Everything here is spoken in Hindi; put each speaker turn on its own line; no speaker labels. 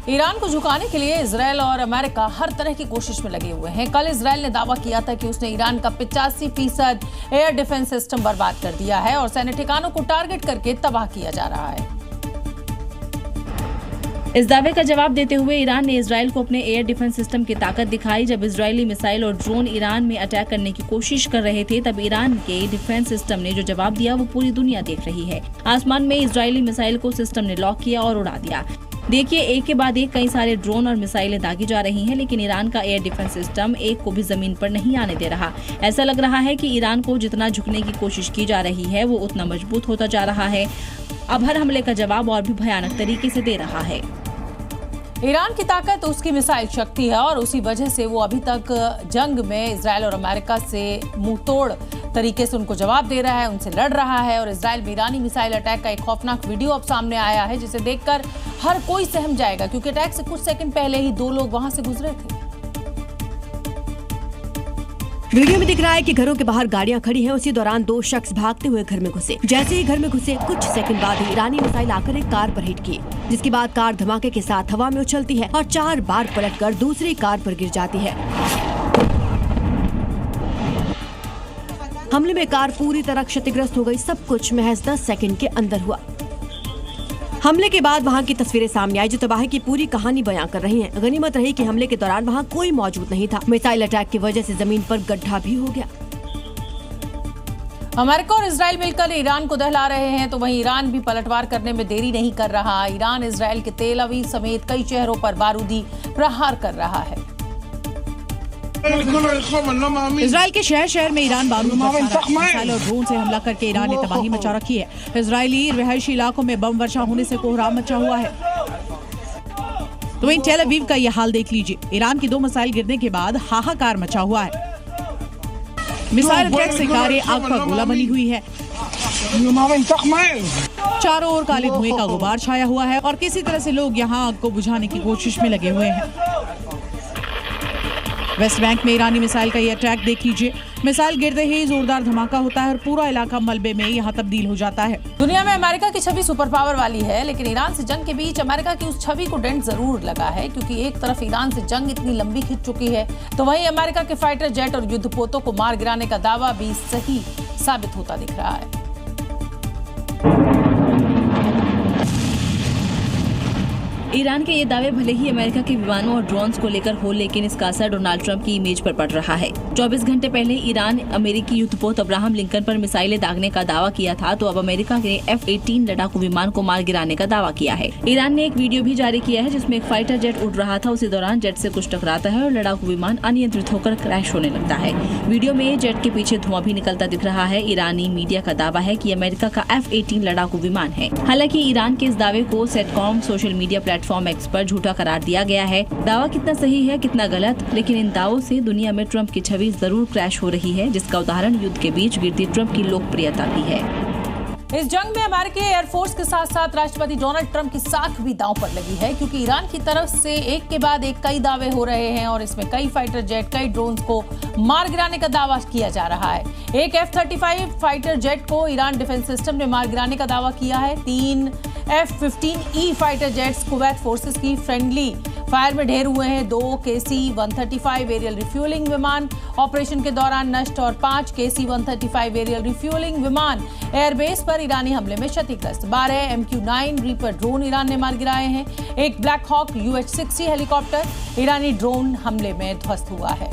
ईरान को झुकाने के लिए इजरायल और अमेरिका हर तरह की कोशिश में लगे हुए हैं। कल इजरायल ने दावा किया था कि उसने ईरान का 85% एयर डिफेंस सिस्टम बर्बाद कर दिया है और सैन्य ठिकानों को टारगेट करके तबाह किया जा रहा है।
इस दावे का जवाब देते हुए ईरान ने इजरायल को अपने एयर डिफेंस सिस्टम की ताकत दिखाई। जब इजरायली मिसाइल और ड्रोन ईरान में अटैक करने की कोशिश कर रहे थे, तब ईरान के डिफेंस सिस्टम ने जो जवाब दिया वो पूरी दुनिया देख रही है। आसमान में इजरायली मिसाइल को सिस्टम ने लॉक किया और उड़ा दिया। देखिए, एक के बाद एक कई सारे ड्रोन और मिसाइलें दागी जा रही हैं, लेकिन ईरान का एयर डिफेंस सिस्टम एक को भी जमीन पर नहीं आने दे रहा। ऐसा लग रहा है कि ईरान को जितना झुकने की कोशिश की जा रही है वो उतना मजबूत होता जा रहा है। अब हर हमले का जवाब और भी भयानक तरीके से दे रहा है।
ईरान की ताकत उसकी मिसाइल शक्ति है और उसी वजह से वो अभी तक जंग में इजरायल और अमेरिका से मुंह तोड़ तरीके से उनको जवाब दे रहा है, उनसे लड़ रहा है। और इजरायल में ईरानी मिसाइल अटैक का एक खौफनाक वीडियो अब सामने आया है, जिसे देखकर हर कोई सहम जाएगा, क्योंकि अटैक से कुछ सेकंड पहले ही 2 लोग वहां से गुजरे थे।
वीडियो में दिख रहा है कि घरों के बाहर गाड़ियां खड़ी हैं। उसी दौरान 2 शख्स भागते हुए घर में घुसे। जैसे ही घर में घुसे, कुछ सेकंड बाद ही ईरानी मिसाइल आकर एक कार पर हिट की, जिसके बाद कार धमाके के साथ हवा में उछलती है और 4 बार पलटकर दूसरी कार पर गिर जाती है। हमले में कार पूरी तरह क्षतिग्रस्त हो गई। सब कुछ महज 10 सेकंड के अंदर हुआ। हमले के बाद वहां की तस्वीरें सामने आई, जो तबाही की पूरी कहानी बयां कर रही हैं। गनीमत रही कि हमले के दौरान वहां कोई मौजूद नहीं था। मिसाइल अटैक की वजह से जमीन पर गड्ढा भी हो गया।
अमेरिका और इजरायल मिलकर ईरान को दहला रहे हैं, तो वहीं ईरान भी पलटवार करने में देरी नहीं कर रहा। ईरान इजरायल के तेल अवीव समेत कई शहरों पर बारूदी प्रहार कर रहा है।
इजरायल के शहर शहर में ईरान बारूद मिसाइल और ड्रोन से हमला करके ईरान ने तबाही मचा रखी है। इजरायली रिहायशी इलाकों में बम वर्षा होने से कोहराम मचा हुआ है। तो वहीं टेल अवीव का ये हाल देख लीजिए। ईरान की 2 मिसाइल गिरने के बाद हाहाकार मचा हुआ है। मिसाइल अटैक से कारें आग का गोला बनी हुई है। चारों ओर काले धुएं का गुबार छाया हुआ है और किसी तरह से लोग यहाँ आग को बुझाने की कोशिश में लगे हुए हैं। वेस्ट बैंक में ईरानी मिसाइल का ये अटैक देख लीजिए। मिसाइल गिरते ही जोरदार धमाका होता है और पूरा इलाका मलबे में यहाँ तब्दील हो जाता है।
दुनिया में अमेरिका की छवि सुपर पावर वाली है, लेकिन ईरान से जंग के बीच अमेरिका की उस छवि को डेंट जरूर लगा है, क्योंकि एक तरफ ईरान से जंग इतनी लंबी खिंच चुकी है, तो वहीं अमेरिका के फाइटर जेट और युद्धपोतों को मार गिराने का दावा भी सही साबित होता दिख रहा है।
ईरान के ये दावे भले ही अमेरिका के विमानों और ड्रोन्स को लेकर हो, लेकिन इसका असर डोनाल्ड ट्रंप की इमेज पर पड़ रहा है। 24 घंटे पहले ईरान अमेरिकी युद्धपोत अब्राहम लिंकन पर मिसाइलें दागने का दावा किया था, तो अब अमेरिका ने F-18 लड़ाकू विमान को मार गिराने का दावा किया है। ईरान ने एक वीडियो भी जारी किया है, जिसमें एक फाइटर जेट उड़ रहा था। उसी दौरान जेट से कुछ टकराता है और लड़ाकू विमान अनियंत्रित होकर क्रैश होने लगता है। वीडियो में जेट के पीछे धुआं भी निकलता दिख रहा है। ईरानी मीडिया का दावा है कि अमेरिका का F-18 लड़ाकू विमान है। हालांकि ईरान के इस दावे को sitcom social media platform x पर झूठा करार दिया गया है। दावा कितना सही है कितना गलत, लेकिन इन दावों से दुनिया में ट्रंप की छवि जरूर क्रैश हो रही है, जिसका उदाहरण युद्ध के बीच गिरती ट्रंप की लोकप्रियता भी है।
इस जंग में अमेरिकी एयरफोर्स के साथ साथ राष्ट्रपति डोनाल्ड ट्रंप की साख भी दांव पर लगी है, क्योंकि ईरान की तरफ से एक के बाद एक कई दावे हो रहे हैं और इसमें कई फाइटर जेट, कई ड्रोन्स को मार गिराने का दावा किया जा रहा है। एक F-35 फाइटर जेट को ईरान डिफेंस सिस्टम ने मार गिराने का दावा किया है। 3 F-15E fighter jets Kuwait forces की फ्रेंडली फायर में ढेर हुए हैं। 2 KC-135 एरियल रिफ्यूलिंग विमान ऑपरेशन के दौरान नष्ट और 5 KC-135 एरियल रिफ्यूलिंग विमान एयरबेस पर ईरानी हमले में क्षतिग्रस्त। 12 MQ-9 रीपर ड्रोन ईरान ने मार गिराए हैं। एक ब्लैक हॉक UH-60 हेलीकॉप्टर ईरानी ड्रोन हमले में ध्वस्त हुआ है।